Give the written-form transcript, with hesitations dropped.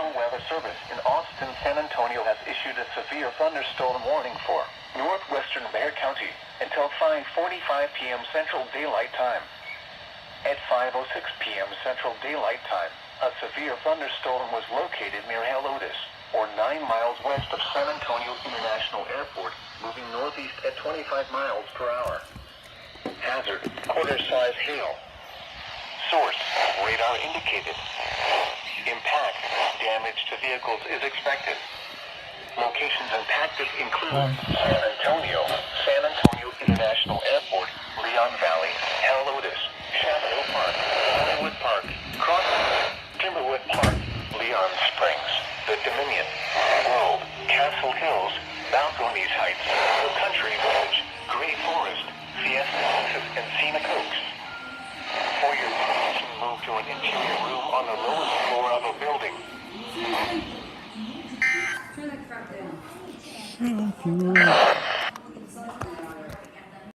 National Weather Service in Austin, San Antonio has issued a severe thunderstorm warning for northwestern Bexar County until 5:45 p.m. Central Daylight Time. At 5:06 p.m. Central Daylight Time, a severe thunderstorm was located near Helotes, or 9 miles west of San Antonio International Airport, moving northeast at 25 miles per hour. Hazard, quarter-size hail. Source, radar indicated. Impact, damage to vehicles is expected. Locations impacted include San Antonio International Airport, Leon Valley, Helotes, Chaparral Park, Hollywood Park, Crossroads, Timberwood Park, Leon Springs, The Dominion, Grove, Castle Hills, Balcones Heights, The Country Village, Gray Forest, Fiesta Texas, and Scenic Oaks. For your permission, move to an interior room on the lowest floor of a building. Turn that crap down.